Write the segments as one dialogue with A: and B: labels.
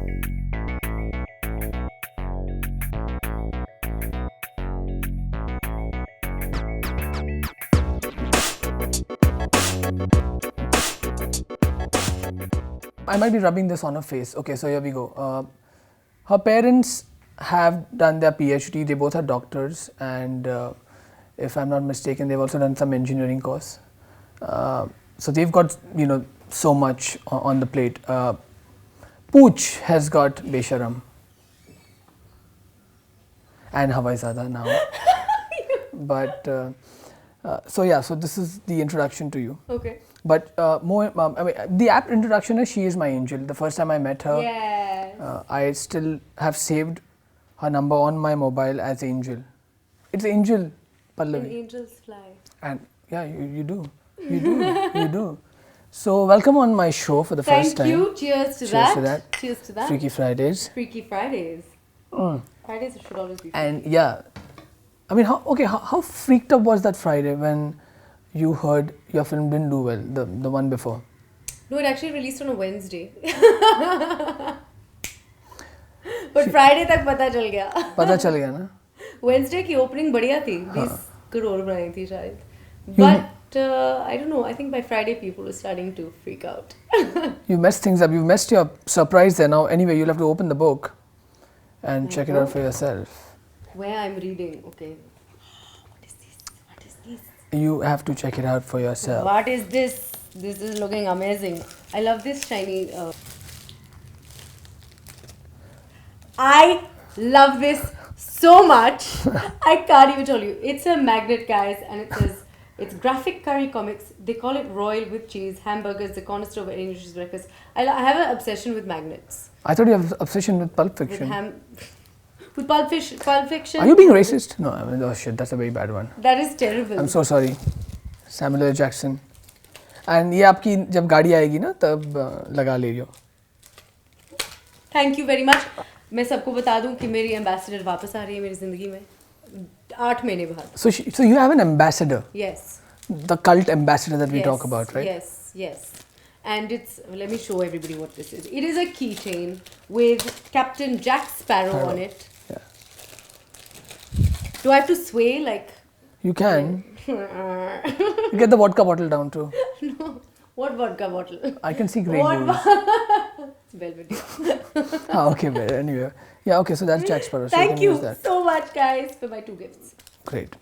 A: I might be rubbing this on her face. Okay, so here we go. Her parents have done their PhD. They both are doctors, and if I'm not mistaken, they've also done some engineering course. So they've got so much on the plate. Pooch has got Besharam and Hawaizaada now. But so this is the introduction to you.
B: Okay.
A: But the apt introduction is She Is My Angel. The first time I met her,
B: Yes.
A: I still have saved her number on my mobile as Angel. It's Angel, Pallavi.
B: And angels fly.
A: And yeah, you do. So welcome on my show for the first time.
B: Thank you. Cheers to that. Cheers to that.
A: Freaky Fridays.
B: Freaky Fridays. Fridays should always be.
A: And yeah, I mean, how freaked up was that Friday when you heard your film didn't do well, the one before?
B: No, it actually released on a Wednesday. But Friday तक पता चल गया.
A: पता चल गया ना?
B: Wednesday की opening बढ़िया थी. 20 करोड़ बनाई थी शायद. But I don't know. I think by Friday people were starting to freak out.
A: You messed things up. You messed your surprise there. Now anyway, you'll have to open the book and check it out for yourself.
B: Where I'm reading. Okay. What is this?
A: You have to check it out for yourself.
B: What is this? This is looking amazing. I love this shiny. I love this so much. I can't even tell you. It's a magnet, guys, and it says it's graphic curry comics. They call it royal with cheese, hamburgers, the cornerstone of any nutritious breakfast. I have an obsession with magnets.
A: I thought you have obsession with Pulp Fiction.
B: With Pulp Fiction.
A: Are you being racist? No, I mean, oh shit, that's a very bad one.
B: That is terrible.
A: I'm so sorry. Samuel L. Jackson. And ये आपकी जब गाड़ी आएगी ना तब लगा ले लियो.
B: Thank you very much. मैं सबको बता दूं कि मेरी ambassador वापस आ रही है मेरी जिंदगी में 8 महीने बाद.
A: So you have an ambassador.
B: Yes.
A: The cult ambassador that we talk about, right?
B: Yes. And let me show everybody what this is. It is a keychain with Captain Jack Sparrow on it.
A: Yeah.
B: Do I have to sway like?
A: You can. You get the vodka bottle down too.
B: No. What vodka bottle?
A: I can see grey goose.
B: Belvedere.
A: Okay, but anyway. Yeah, okay, so that's Jack Sparrow. So
B: Thank
A: you
B: you so much, guys, for my 2 gifts.
A: Great.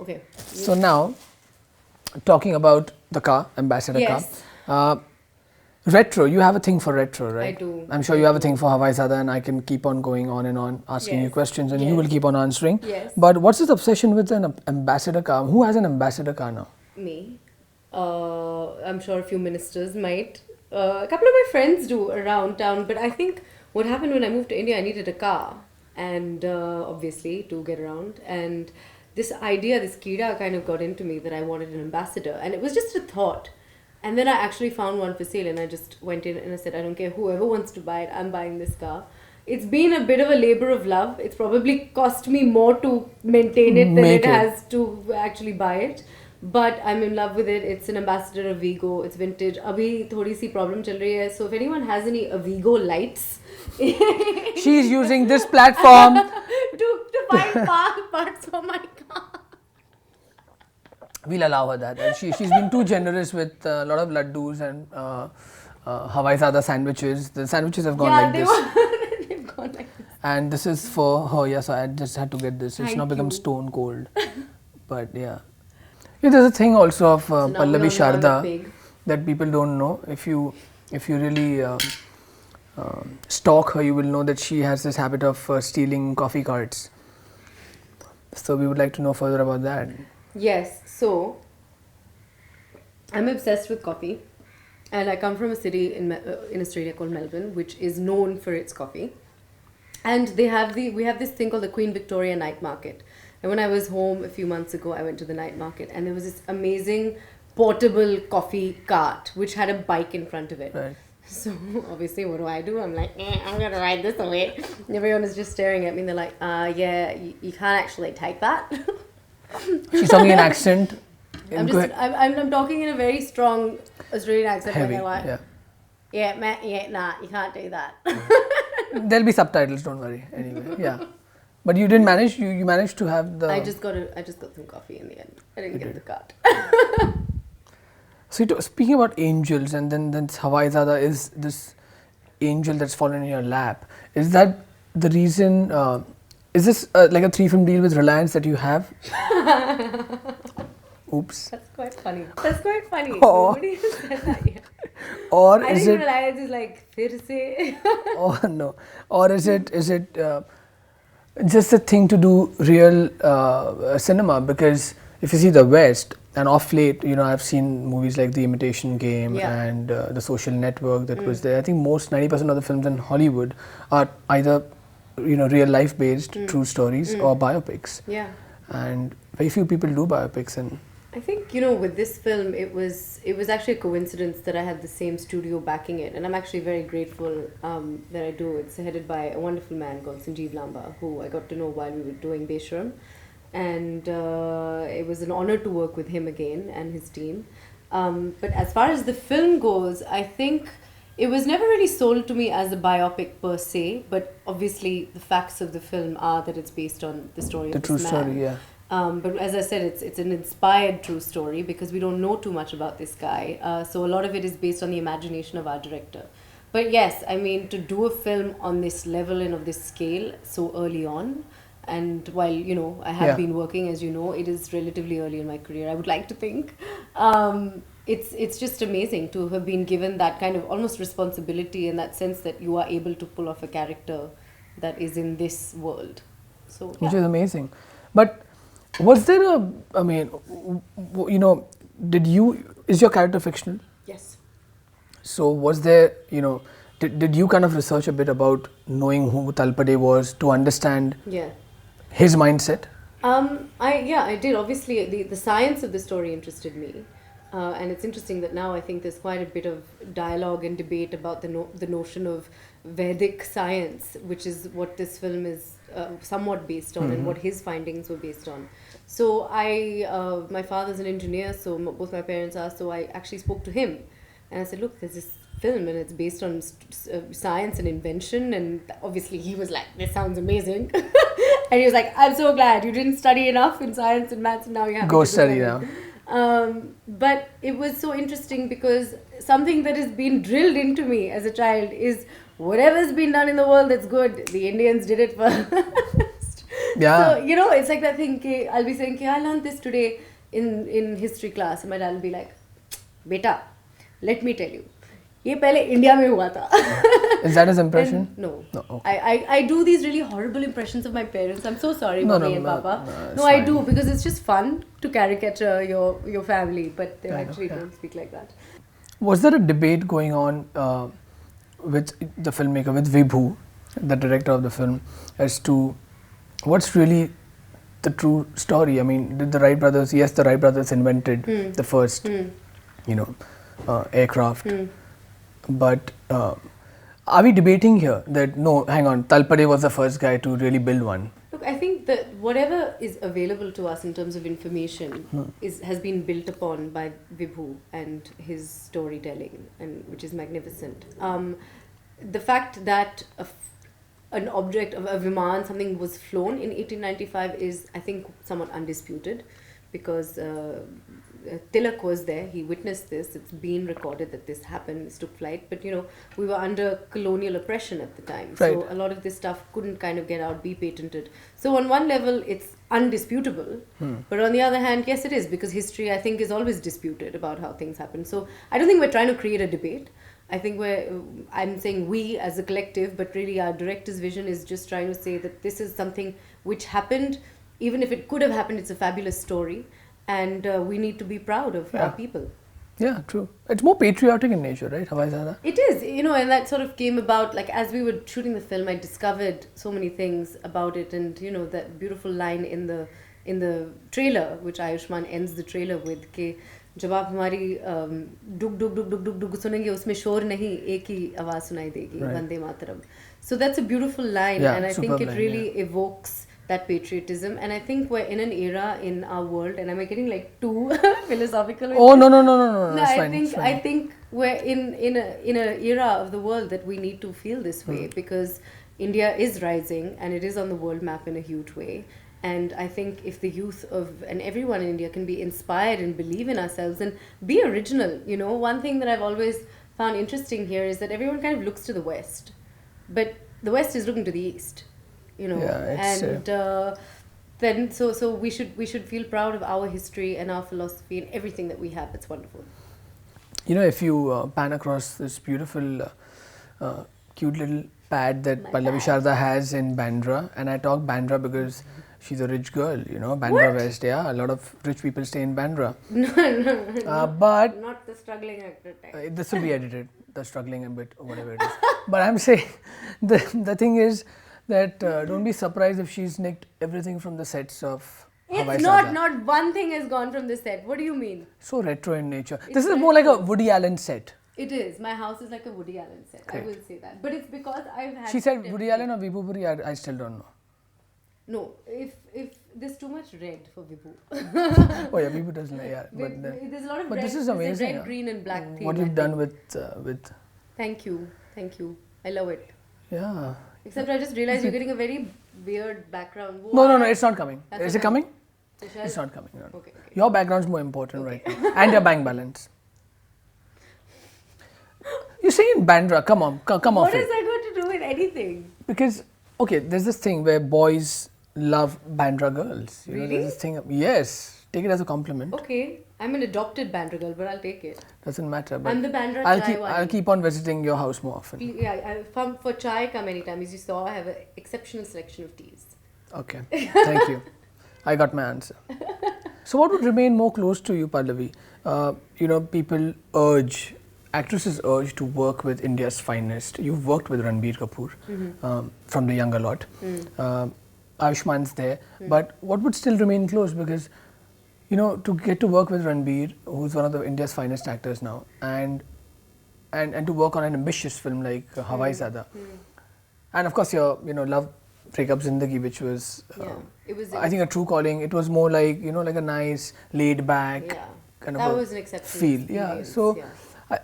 B: Okay.
A: So now, talking about the car, ambassador car. Retro, you have a thing for retro, right?
B: I do.
A: I'm sure you have a thing for Hawaizaada, and I can keep on going on and on asking you questions, and you will keep on answering.
B: Yes.
A: But what's this obsession with an ambassador car? Who has an ambassador car now?
B: Me. I'm sure a few ministers might. A couple of my friends do around town, but I think what happened when I moved to India, I needed a car, and obviously to get around. And this idea, this kida kind of got into me that I wanted an ambassador, and it was just a thought. And then I actually found one for sale, and I just went in and I said, I don't care, whoever wants to buy it, I'm buying this car. It's been a bit of a labor of love. It's probably cost me more to maintain it than it has to actually buy it. But I'm in love with it. It's an ambassador of Vigo. It's vintage. Abhi thodi si problem chal rahi hai. So if anyone has any Vigo lights,
A: she's using this platform
B: to find parts for my car.
A: We'll allow her that. She's been too generous with a lot of laddus and Hawaizaada sandwiches. The sandwiches have gone like this.
B: They've gone like this.
A: And this is for her. Yeah, so I just had to get this. It's now become
B: you.
A: stone cold. But yeah. There's a thing also of Pallavi Sharda that people don't know. If you really stalk her, you will know that she has this habit of stealing coffee carts. So we would like to know further about that.
B: Yes, so I'm obsessed with coffee, and I come from a city in Australia called Melbourne, which is known for its coffee. And we have this thing called the Queen Victoria Night Market. And when I was home a few months ago, I went to the night market, and there was this amazing portable coffee cart which had a bike in front of it.
A: Right.
B: So obviously, what do? I'm like, I'm gonna ride this away. And everyone is just staring at me, and they're like, you can't actually take that.
A: She's talking in accent.
B: I'm talking in a very strong Australian accent.
A: Heavy,
B: like,
A: yeah.
B: Yeah, man, nah, you can't do that.
A: There'll be subtitles, don't worry. Anyway, yeah. But you didn't manage. You managed to have the.
B: I just got some coffee in the end. I didn't get the card.
A: So speaking about angels, and then Hawaizaada is this angel that's fallen in your lap. Is that the reason? Is this like a 3-film deal with Reliance that you have? Oops.
B: That's quite funny. That's quite funny.
A: Oh.
B: Nobody has said that yet.
A: Or
B: I
A: is
B: think
A: it?
B: Reliance is like, fir se.
A: Oh no. Or is it just a thing to do real cinema? Because if you see the West, and off late, I've seen movies like The Imitation Game and The Social Network that was there. I think 90% of the films in Hollywood are either real life based true stories or biopics.
B: Yeah.
A: And very few people do biopics. And
B: I think, with this film, it was actually a coincidence that I had the same studio backing it. And I'm actually very grateful that I do. It's headed by a wonderful man called Sanjeev Lamba, who I got to know while we were doing Beshram. And it was an honor to work with him again and his team. But as far as the film goes, I think it was never really sold to me as a biopic per se, but obviously the facts of the film are that it's based on the story of this man. The true story, yeah. But as I said, it's an inspired true story because we don't know too much about this guy. So a lot of it is based on the imagination of our director. But yes, I mean, to do a film on this level and of this scale so early on, and while, I have been working, as you know, it is relatively early in my career, I would like to think. It's just amazing to have been given that kind of almost responsibility and that sense that you are able to pull off a character that is in this world. So,
A: which is amazing. But was there is your character fictional?
B: Yes.
A: So was there, did you kind of research a bit about knowing who Talpade was to understand his mindset?
B: I did. Obviously, the science of the story interested me. And it's interesting that now I think there's quite a bit of dialogue and debate about the notion of Vedic science, which is what this film is somewhat based on and what his findings were based on. So my father's an engineer, so both my parents are, so I actually spoke to him. And I said, look, there's this film and it's based on science and invention. And obviously he was like, this sounds amazing. And he was like, I'm so glad you didn't study enough in science and maths and now you have to
A: go study now.
B: But it was so interesting because something that has been drilled into me as a child is whatever's been done in the world that's good, the Indians did it first.
A: Yeah.
B: So, it's like that thing, I'll be saying, I learned this today in history class. And my dad will be like, Beta, let me tell you. ये पहले India में हुआ था.
A: Is that his impression?
B: No.
A: Okay.
B: I do these really horrible impressions of my parents. I'm so sorry, Mommy and Papa. No,
A: I
B: do because it's just fun to caricature your family, but they actually don't speak like that.
A: Was there a debate going on with the filmmaker, with Vibhu, the director of the film, as to what's really the true story? I mean, did the Wright brothers? Yes, the Wright brothers invented the first, aircraft. But are we debating here that no, hang on, Talpade was the first guy to really build one?
B: Look, I think that whatever is available to us in terms of information has been built upon by Vibhu and his storytelling, and which is magnificent. The fact that an object of a Viman, something was flown in 1895 is, I think, somewhat undisputed because Tilak was there, he witnessed this, it's been recorded that this happened, this took flight, but we were under colonial oppression at the time.
A: Right.
B: So a lot of this stuff couldn't kind of get out, be patented. So on one level, it's undisputable, but on the other hand, yes, it is, because history, I think, is always disputed about how things happen. So I don't think we're trying to create a debate. I think I'm saying we as a collective, but really our director's vision is just trying to say that this is something which happened. Even if it could have happened, it's a fabulous story. And we need to be proud of our people.
A: Yeah, true. It's more patriotic in nature, right, Hawaizaada?
B: It is, and that sort of came about, like, as we were shooting the film, I discovered so many things about it, and, that beautiful line in the trailer, which Ayushmann ends the trailer with, कि जब आप हमारी डुग डुग डुग डुग डुग डुग सुनेंगे उसमें शोर नहीं एक ही आवाज़ सुनाई देगी Vande Mataram. So that's a beautiful line, and I think it really evokes that patriotism, and I think we're in an era in our world, and am I getting like too philosophical?
A: Oh no,
B: I think we're in an era of the world that we need to feel this way, because India is rising and it is on the world map in a huge way. And I think if the youth of and everyone in India can be inspired and believe in ourselves and be original, you know, one thing that I've always found interesting here is that everyone kind of looks to the West, but the West is looking to the East, you know, and then so we should feel proud of our history and our philosophy and everything that we have. It's wonderful.
A: You know, if you pan across this beautiful, cute little pad that Pallavi Sharda has in Bandra, and I talk Bandra because she's a rich girl, you know, Bandra West, yeah, a lot of rich people stay in Bandra.
B: No,
A: but
B: not the struggling actor type.
A: This will be edited, the struggling a bit, or whatever it is. But I'm saying, the thing is that don't be surprised if she's nicked everything from the sets of
B: It's
A: Hawaizaada.
B: not one thing has gone from the set. What do you mean?
A: So retro in nature. This is more like a Woody Allen set.
B: It is. My house is like a Woody Allen set.
A: Great.
B: I will say that. But it's because I've had...
A: She said Woody Allen or Vibhu Puri, I still don't know.
B: No, if there's too much red for Vibhu.
A: Oh yeah, Vibhu doesn't like, yeah. But
B: There's a lot of
A: but
B: red.
A: this is
B: there's a
A: amazing.
B: red, green and black theme.
A: What
B: I
A: you've done
B: think.
A: with
B: Thank you. I love it.
A: yeah.
B: Except I just realized you're getting a very weird background.
A: No, it's not coming.
B: That's
A: Is
B: what
A: it coming?
B: So shall-
A: It's not coming. No.
B: Okay.
A: Your background's more important right now. And your bank balance. You say in Bandra, come on, come off
B: What
A: it.
B: is that going to do with anything?
A: Because, okay, there's this thing where boys love Bandra girls. You know,
B: Really?
A: there's this thing, yes, take it as a compliment.
B: Okay. I'm an adopted Bandra girl, but I'll take it.
A: Doesn't matter. But
B: I'm the Bandra
A: I'll
B: chai
A: keep,
B: one.
A: I'll keep on visiting your house more often.
B: Yeah, for chai come anytime. As you saw, I have an exceptional selection of teas.
A: Okay, thank you. I got my answer. So what would remain more close to you, Pallavi? You know, actresses urge to work with India's finest. You've worked with Ranbir Kapoor from The Younger Lot. Ayushmann's there. But what would still remain close? Because, you know, to get to work with Ranbir, who's one of the India's finest actors now, and to work on an ambitious film like Hawaizaada. And of course, your love breakup Zindagi, which was
B: It was.
A: I think a true calling. It was more like like a nice laid back kind
B: that
A: of
B: was an exceptional
A: feel.
B: experience,
A: So,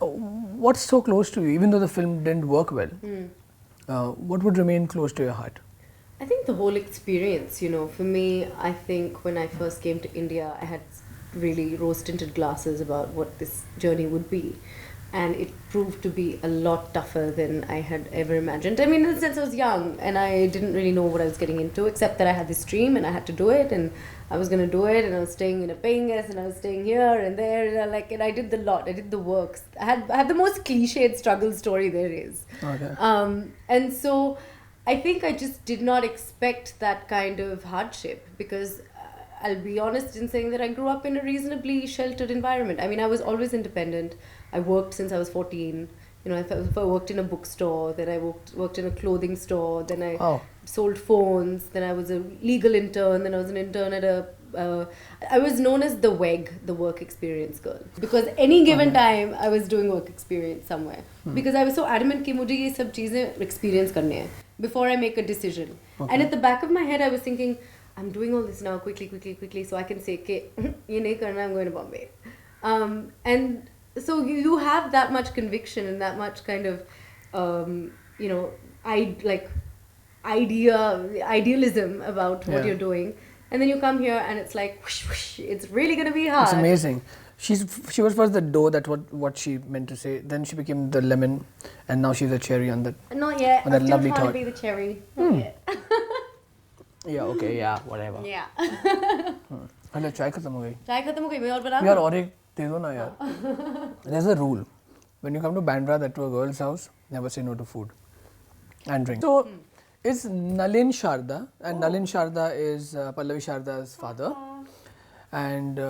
A: what's so close to you? Even though the film didn't work well, what would remain close to your heart?
B: I think the whole experience, for me, I think when I first came to India, I had really rose-tinted glasses about what this journey would be. And it proved to be a lot tougher than I had ever imagined. I mean, in the sense I was young and I didn't really know what I was getting into, except that I had this dream and I had to do it and I was going to do it, and I was staying in a paying guest and I was staying here and there, and I did the lot. I did the works. I had the most cliched struggle story there is.
A: Okay.
B: And so I think I just did not expect that kind of hardship, because I'll be honest in saying that I grew up in a reasonably sheltered environment. I mean, I was always independent. I worked since I was 14. If I worked in a bookstore, then I worked in a clothing store, then I sold phones, then I was a legal intern, then I was an intern at I was known as the WEG, the work experience girl. Because any given time, I was doing work experience somewhere. Because I was so adamant कि मुझे ये सब चीजें experience करने हैं before I make a decision.
A: Okay.
B: And at the back of my head, I was thinking, I'm doing all this now quickly, so I can say, okay, ये नहीं करना, I'm going to Bombay. And so you have that much conviction and that much kind of, idealism about what you're doing. And then you come here and it's like, whoosh, whoosh, it's really going to be hard.
A: It's amazing. She was first the dough, that's what she meant to say. Then she became the lemon, and now she's a cherry on that.
B: Not yet.
A: On that
B: I'm still
A: lovely
B: trying
A: thought.
B: to be the cherry. Not yet.
A: Yeah, okay, yeah, whatever.
B: Yeah.
A: Hello चाय खत्म हो गई.
B: चाय खत्म हो गई, मैं और बना
A: यार और एक दे दो ना यार. There's a rule. When you come to Bandra, that to a girl's house, never say no to food and drink. So, it's Nalin Sharda, and Nalin Sharda is Pallavi Sharda's father. And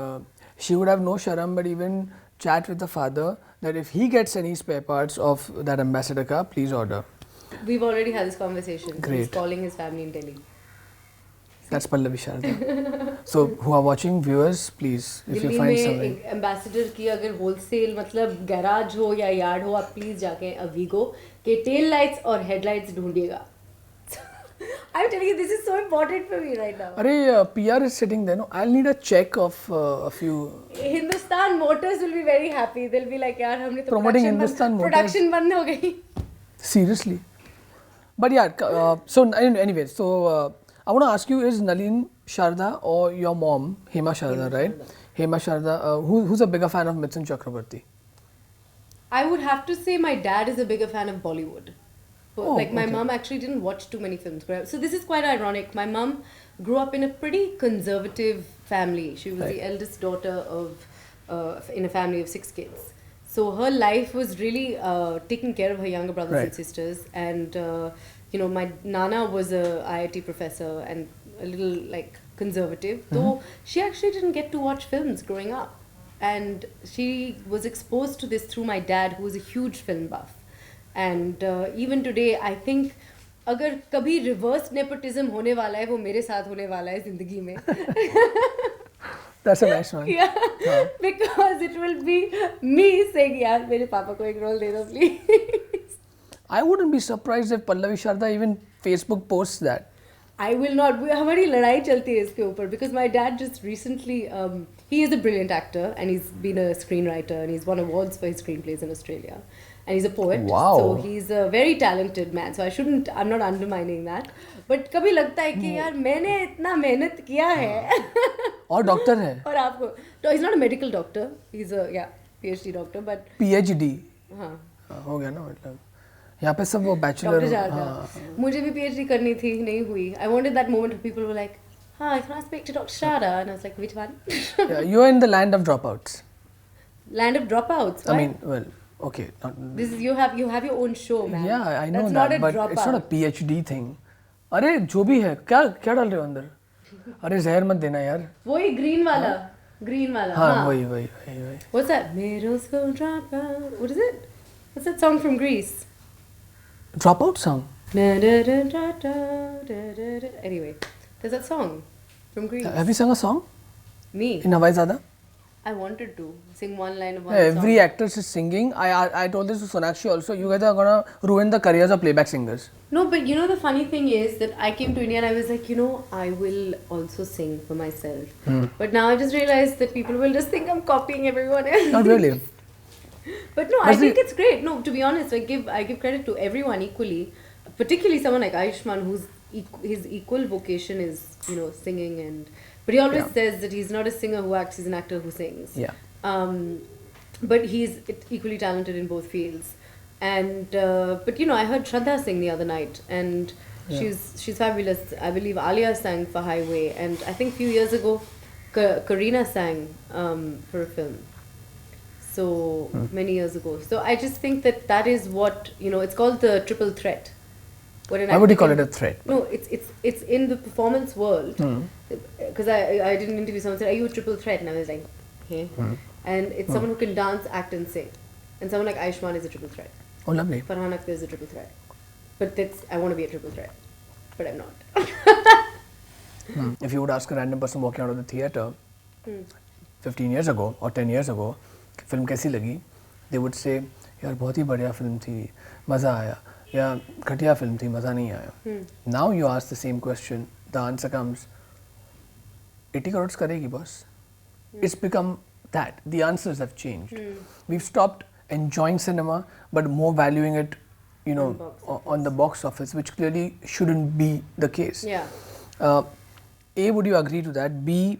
A: she would have no sharam, but even chat with the father that if he gets any spare parts of that ambassador car, please order.
B: We've already had this conversation.
A: Great.
B: He's calling his family in Delhi.
A: That's Pallavi Sharda. So, who are watching, viewers, please, if you
B: Delhi
A: find
B: में
A: something.
B: एक ambassador की अगर wholesale मतलब garage हो या yard हो, आप please जाके अवीगो के टेल लाइट्स और headlights ढूंढिएगा. I'm telling you, this is so important for me right now.
A: Arey, PR is sitting there. No, I'll need a check of a few.
B: Hindustan Motors will be very happy. They'll be like, यार हमने तो
A: Promoting
B: production
A: Hindustan Motors.
B: production बंद हो गई.
A: Seriously. But yeah, anyway, so I want to ask you: is Nalin Sharda or your mom, Hema Sharda, right? Hema Sharda. Who's a bigger fan of Mithun Chakraborty?
B: I would have to say my dad is a bigger fan of Bollywood.
A: Oh,
B: Like my
A: okay.
B: mom actually didn't watch too many films. So this is quite ironic. My mom grew up in a pretty conservative family. She was the eldest daughter of in a family of 6 kids. So her life was really taking care of her younger brothers and sisters. And my nana was a IIT professor and a little like conservative. Though she actually didn't get to watch films growing up. And she was exposed to this through my dad, who was a huge film buff. And even today, I think अगर कभी reverse nepotism होने वाला है, वो मेरे साथ होने वाला है जिंदगी में.
A: That's a nice one.
B: Yeah, because it will be me saying, यार मेरे पापा को एक role दे दो please.
A: I wouldn't be surprised if Pallavi Sharda even Facebook posts that.
B: I will not. हमारी लड़ाई चलती है इसके ऊपर because my dad just recently he is a brilliant actor and he's been a screenwriter and he's won awards for his screenplays in Australia and he's a poet.
A: Wow.
B: So he's a very talented man. So I'm not undermining that. But कभी लगता है कि यार मैंने इतना मेहनत किया है.
A: और डॉक्टर है.
B: और आपको तो he's not a medical doctor. He's a PhD doctor but
A: PhD.
B: हाँ.
A: हो गया ना मतलब. यहाँ पे सब वो बैचलर.
B: मुझे भी PhD करनी थी, नहीं हुई. I wanted that moment where people were like, "Hi, can I speak to Dr. Sharda?" And I was like, "Which one?"
A: Yeah, you are in the land of dropouts.
B: Land of dropouts.
A: I
B: Why?
A: mean, well, okay.
B: This is you have your own show, man.
A: Yeah, I know
B: That's
A: that,
B: not a
A: but
B: dropout.
A: it's not a PhD thing. अरे जो भी है, क्या क्या डाल रहे हो अंदर? अरे जहर मत देना यार.
B: वही green वाला, green वाला.
A: हाँ, वही.
B: What's that? Middle school dropout. What is it? What's that song from Greece?
A: Dropout song.
B: Anyway, there's that song from Greece.
A: Have you sung a song
B: Me?
A: in Hawaizaada?
B: I wanted to sing one line of one
A: Every
B: song.
A: actress is singing. I told this to Sonakshi also. You guys are gonna ruin the careers of playback singers.
B: No, but you know the funny thing is that I came to India and I was like, I will also sing for myself. But now I just realized that people will just think I'm copying everyone else.
A: Not really.
B: But no, I think it's great. No, to be honest, I give credit to everyone equally, particularly someone like Ayushmann, whose his equal vocation is singing but he always says that he's not a singer who acts; he's an actor who sings.
A: Yeah.
B: But he's equally talented in both fields. And but I heard Shraddha sing the other night, and she's fabulous. I believe Alia sang for Highway, and I think a few years ago, Kareena sang for a film. So many years ago. So I just think that is what it's called the triple threat.
A: Why would you call it a threat?
B: No, it's in the performance world. Because I did an interview. Someone said, "Are you a triple threat?" And I was like, "Hey." And it's someone who can dance, act, and sing. And someone like Ayushmann is a triple threat.
A: Oh, lovely.
B: Farhan Akhtar is a triple threat. But I want to be a triple threat, but I'm not.
A: If you would ask a random person walking out of the theater 15 years ago or 10 years ago, film कैसी लगी, they would say, यार बहुत ही बढ़िया film थी, मज़ा आया, या घटिया फिल्म थी, मज़ा नहीं आया. Now you ask the same question, the answer comes, 80 crores करेगी boss. It's become that. The answers have changed. We've stopped enjoying cinema, but more valuing it, on the box office, which clearly shouldn't be the case.
B: Yeah.
A: A, would you agree to that? B,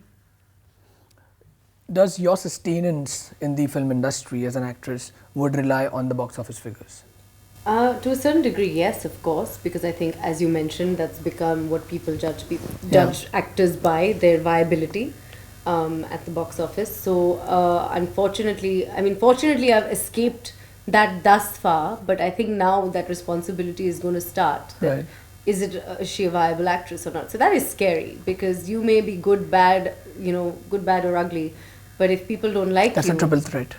A: does your sustenance in the film industry as an actress would rely on the box office figures?
B: To a certain degree, yes, of course, because I think, as you mentioned, that's become what people judge actors by, their viability at the box office. So, fortunately, I've escaped that thus far, but I think now that responsibility is going to start.
A: Right.
B: Is she a viable actress or not? So that is scary, because you may be good, bad, or ugly, but if people don't like
A: That's
B: you...
A: a triple threat.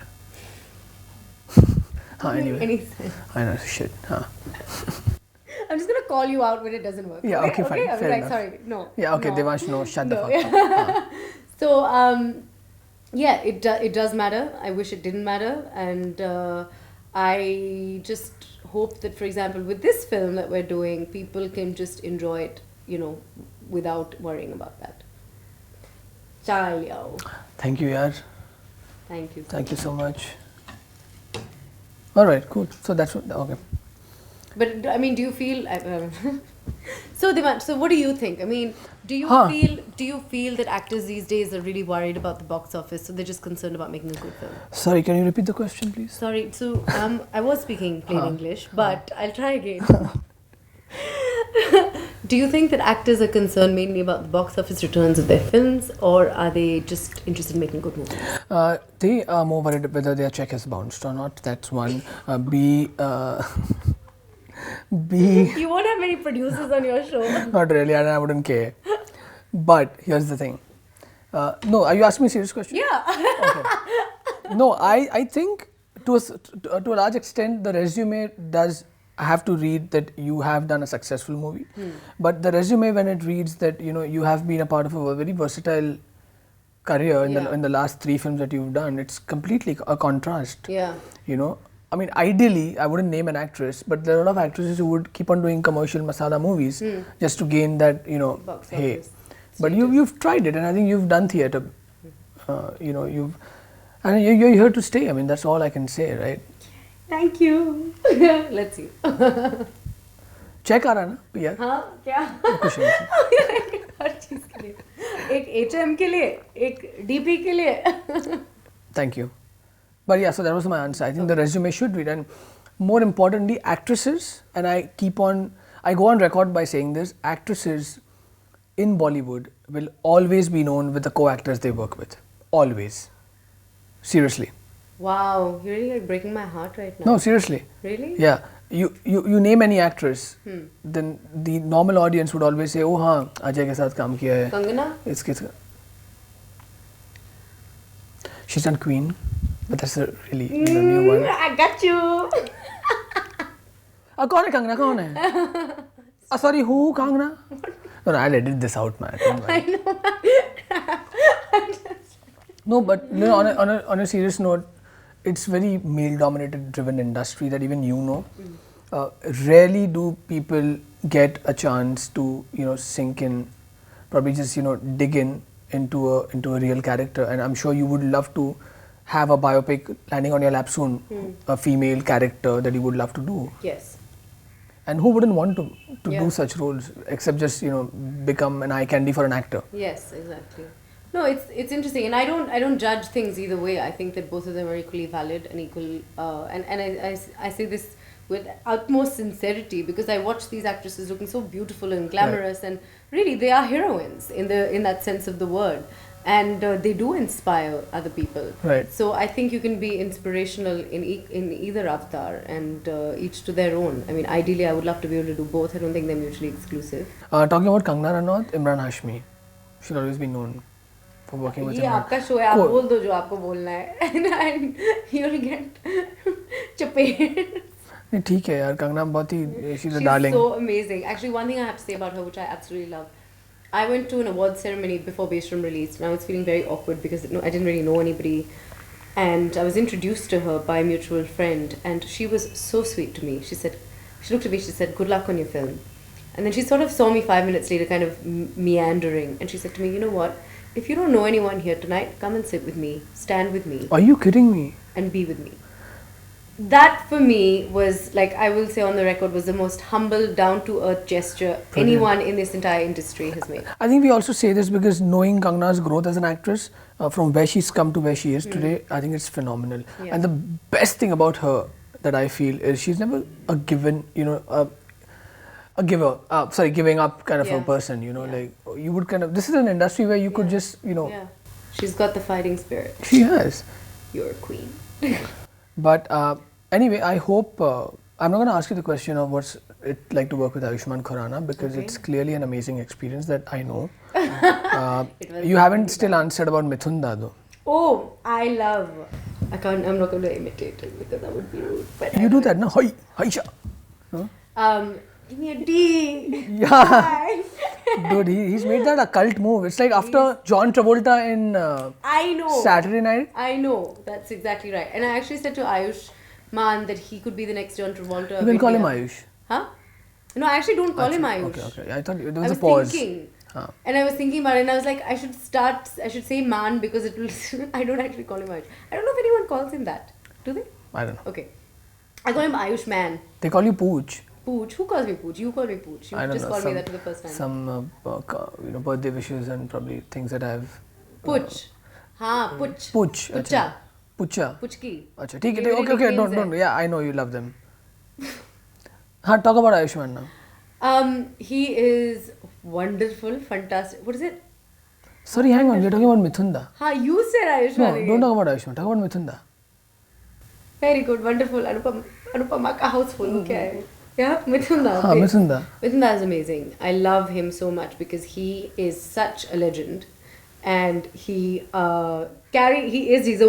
A: Anyway. I know, shit.
B: I'm just going to call you out when it doesn't work.
A: Yeah, okay, fine.
B: I'm
A: Fair
B: like,
A: enough.
B: sorry, no.
A: Yeah, okay,
B: no.
A: Devansh, no, shut the fuck up.
B: So, yeah, it does matter. I wish it didn't matter. And I just hope that, for example, with this film that we're doing, people can just enjoy it, without worrying about that. Chalyo.
A: Thank you, yaar.
B: Thank you.
A: Thank you so much. All right, cool. So that's what, okay.
B: But I mean, do you feel? So Divan, so what do you think? I mean, do you
A: Huh.
B: feel that actors these days are really worried about the box office, so they're just concerned about making a good film?
A: Sorry, can you repeat the question, please?
B: Sorry, so I was speaking plain English, but I'll try again. Do you think that actors are concerned mainly about the box office returns of their films, or are they just interested in making good movies?
A: They are more worried whether their check is bounced or not. That's one. B. B.
B: You won't have many producers on your show.
A: Not really. I wouldn't care. But here's the thing. No, are you asking me a serious question?
B: Yeah.
A: No, I think to a large extent the resume does have to read that you have done a successful movie. But the resume, when it reads that you have been a part of a very versatile career in the last 3 films that you've done, it's completely a contrast.
B: Yeah.
A: I mean, ideally, I wouldn't name an actress, but there are a lot of actresses who would keep on doing commercial masala movies just to gain that,
B: Box
A: hey.
B: office
A: But you've tried it, and I think you've done theatre. You're here to stay. I mean, that's all I can say, right?
B: Thank you. Let's see.
A: Check आ रहा है ना यार?
B: हाँ क्या?
A: कुछ नहीं.
B: हर चीज के लिए. एक HM के लिए, एक DP के लिए.
A: Thank you. But yeah, so that was my answer. I think the resume should read, and more importantly, actresses. And I go on record by saying this: actresses in Bollywood will always be known with the co-actors they work with. Always. Seriously.
B: Wow, you're really like breaking my heart right now.
A: No, seriously.
B: Really?
A: Yeah. You name any actress, then the normal audience would always say, "Oh, हाँ, अजय के साथ काम किया है."
B: Kangana?
A: She's done Queen, but that's a really new one.
B: I got you.
A: कौन है कंगना? कौन है? Sorry, who? Kangana? No, I'll edit this out, man.
B: I know.
A: No, but on a serious note, it's very male-dominated, driven industry that even you know. Rarely do people get a chance to sink in, probably just dig into a real character. And I'm sure you would love to have a biopic landing on your lap soon, a female character that you would love to do.
B: Yes.
A: And who wouldn't want to do such roles, except just become an eye candy for an actor?
B: Yes, exactly. No, it's interesting, and I don't judge things either way. I think that both of them are equally valid and equal. And I say this with utmost sincerity because I watch these actresses looking so beautiful and glamorous, and really they are heroines in that sense of the word, and they do inspire other people.
A: Right.
B: So I think you can be inspirational in either avatar, and each to their own. I mean, ideally, I would love to be able to do both. I don't think they're mutually exclusive.
A: Talking about Kangana Ranaut, Imran Hashmi should always be known for working with
B: ये
A: Imran.
B: आपका show है, आप बोल दो जो आपको बोलना है, and you'll get चपेट.
A: नहीं ठीक है यार, कंगना बहुत ही she's a
B: She's
A: darling.
B: so amazing. Actually, one thing I have to say about her, which I absolutely love, I went to an award ceremony before Beshram released, and I was feeling very awkward because I didn't really know anybody, and I was introduced to her by a mutual friend, and she was so sweet to me. She looked at me, she said, "Good luck on your film," and then she sort of saw me 5 minutes later, kind of meandering, and she said to me, "You know what? If you don't know anyone here tonight, come and sit with me, stand with me,
A: Are you kidding me?
B: and be with me." That for me was, like, I will say on the record, was the most humble, down-to-earth gesture anyone in this entire industry has made.
A: I think we also say this because knowing Kangana's growth as an actress, from where she's come to where she is today, I think it's phenomenal.
B: Yeah.
A: And the best thing about her that I feel is she's never a given, a giver. Giving up kind of a person. Like you would kind of. This is an industry where you could just,
B: Yeah. She's got the fighting spirit.
A: She has.
B: You're a queen.
A: But anyway, I hope I'm not going to ask you the question of what's it like to work with Ayushmann Khurrana because it's clearly an amazing experience that I know. You haven't still answered about Mithun though.
B: Oh, I'm not going to imitate it because that would be rude. But
A: You do that, no? Hoi, Haisha. No?
B: Give me a D.
A: Yeah.
B: Hi.
A: Dude, he's made that a cult move. It's like after John Travolta in
B: I know.
A: Saturday Night.
B: I know. That's exactly right. And I actually said to Ayushmann that he could be the next John Travolta.
A: You can call him Ayush.
B: Huh? No, I actually don't call him Ayush.
A: Okay. I thought there
B: I
A: was
B: was
A: a pause.
B: thinking. And I was thinking about it and I was like, I should say man because it will, I don't actually call him Ayush. I don't know if anyone calls him that. Do they?
A: I don't know.
B: Okay. I call him Ayushman.
A: They call you Pooch.
B: Pooch. Who calls me Pooch? You call me Pooch. You
A: I don't
B: just
A: know,
B: called me that for the first time.
A: some birthday wishes and probably things that I've.
B: Pooch. हाँ, Pooch.
A: Pooch.
B: Pucha.
A: Pucha.
B: Puchki.
A: अच्छा ठीक है
B: They
A: okay
B: really
A: don't yeah I know you love them. हाँ talk about Ayushmann now.
B: He is wonderful, fantastic. What is it?
A: Sorry, hang on. We're talking about Mithun Da.
B: हाँ, you said Ayushmann.
A: No,
B: again.
A: don't talk about Ayushmann. Talk about Mithun Da.
B: Very good, wonderful. Anupama ka house full. Okay. Yeah, Mithun Da.
A: हाँ Mithun Da.
B: Mithun Da is amazing. I love him so much because he is such a legend, and he's a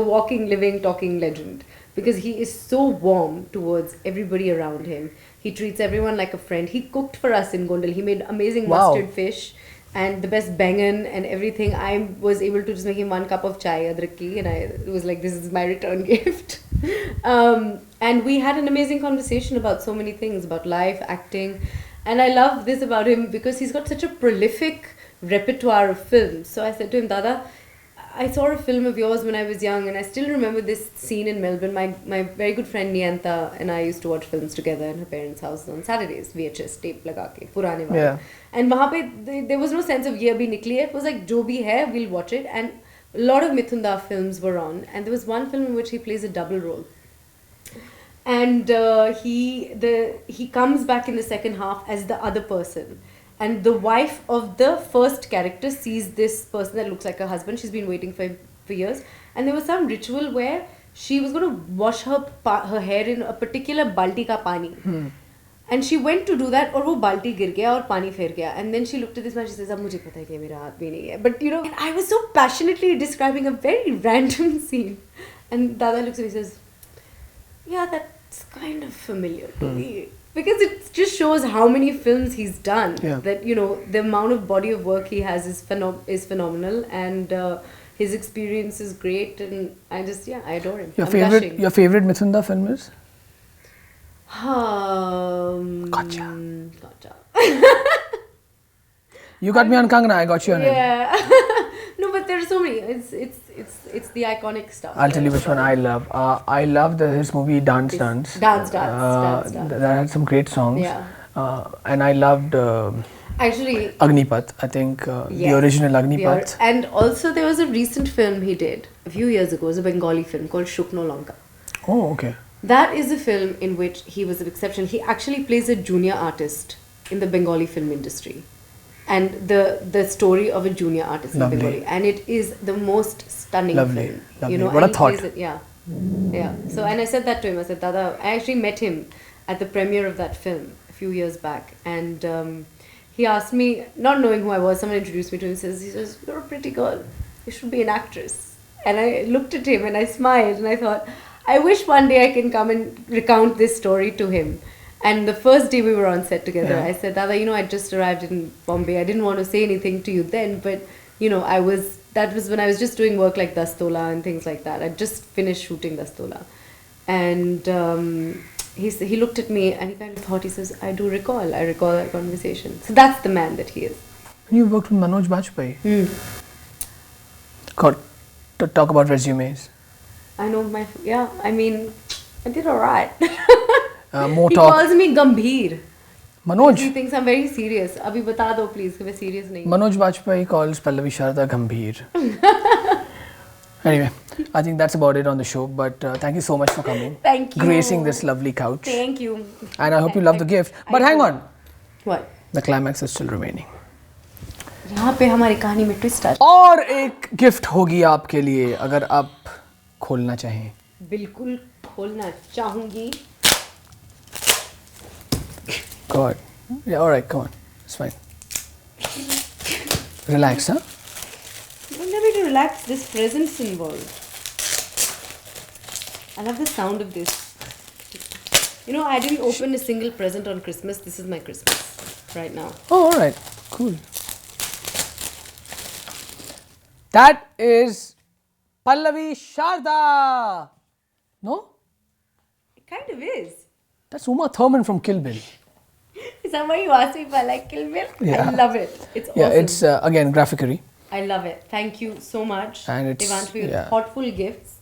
B: walking, living, talking legend because he is so warm towards everybody around him. He treats everyone like a friend. He cooked for us in Gondal. He made amazing mustard fish and the best bangan and everything. I was able to just make him 1 cup of chai, adrak ki, and I was like, this is my return gift. And we had an amazing conversation about so many things, about life, acting. And I love this about him because he's got such a prolific repertoire of films. So I said to him, Dada, I saw a film of yours when I was young, and I still remember this scene in Melbourne. My very good friend Niyanta and I used to watch films together in her parents' house on Saturdays, VHS tape laga ke, purane wale.
A: Yeah.
B: And wahan pe there was no sense of ye abhi nikli hai. It was like jo bhi hai, we'll watch it. And a lot of Mithun Da films were on, and there was one film in which he plays a double role. And he comes back in the second half as the other person. And the wife of the first character sees this person that looks like her husband. She's been waiting for him for years. And there was some ritual where she was going to wash her hair in a particular balti ka pani. And she went to do that, और वो बाल्टी गिर गया और पानी फेर गया. And then she looked at this man, she says, अब मुझे पता है कि मेरा हाथ भी नहीं है. But you know, and I was so passionately describing a very random scene. And Dada looks at me and says, yeah, that's kind of familiar to me. Because it just shows how many films he's done.
A: Yeah.
B: That, you know, the amount of body of work he has is phenomenal. And his experience is great. And I adore him.
A: Your favorite Mithun Da film is?
B: Gotcha.
A: You got me on Kangana, I got you on it.
B: Yeah. No, but there are so many. It's the iconic stuff.
A: I'll tell you which one I love. I love his movie Dance Dance.
B: Dance.
A: That had some great songs.
B: Yeah.
A: And I loved
B: Actually,
A: Agnipath. I think the original Agnipath.
B: And also there was a recent film he did a few years ago. It was a Bengali film called Shuk No Lanka.
A: Oh, okay.
B: That is a film in which he was an exception. He actually plays a junior artist in the Bengali film industry. And the story of a junior artist in Bengali. And it is the most stunning film.
A: Lovely.
B: You know,
A: what a thought.
B: Yeah. So, and I said that to him. I said, Dada, I actually met him at the premiere of that film a few years back. And he asked me, not knowing who I was, someone introduced me to him. He says, you're a pretty girl. You should be an actress. And I looked at him and I smiled and I thought, I wish one day I can come and recount this story to him. And the first day we were on set together, I said, Dada, you know, I just arrived in Bombay. I didn't want to say anything to you then, but, you know, that was when I was just doing work like Dastola and things like that. I just finished shooting Dastola. And he looked at me and he kind of thought, he says, I recall that conversation. So that's the man that he is.
A: You worked with Manoj Bajpayee. God, to talk about resumes.
B: I know I mean, I did alright. He calls me Gambhir.
A: Manoj.
B: He thinks I'm very serious. Abhi bata do please, कि मैं serious नहीं.
A: Manoj Bajpayee calls Pallavi Sharda Gambhir. Anyway, I think that's about it on the show. But thank you so much for coming.
B: Thank you.
A: Gracing this lovely couch.
B: Thank you.
A: And I hope you love the gift. But hang on.
B: What?
A: The climax is still remaining.
B: यहाँ पे हमारी कहानी में twist आ.
A: और एक gift होगी आपके लिए अगर आप खोलना चाहें.
B: बिल्कुल खोलना चाहूँगी.
A: God. Yeah, alright, come on. It's fine. Relax, huh?
B: Don't let me to relax. This present's involved. I love the sound of this. You know, I didn't open a single present on Christmas. This is my Christmas right now.
A: Oh, alright. Cool. That is Pallavi Sharda. No?
B: It kind of is.
A: That's Uma Thurman from Kill Bill.
B: Is that why you asked me if I like Kill Bill?
A: Yeah.
B: I love it. It's awesome.
A: Yeah, it's again graphicery.
B: I love it. Thank you so much.
A: And it's
B: Devansh, for your thoughtful gifts.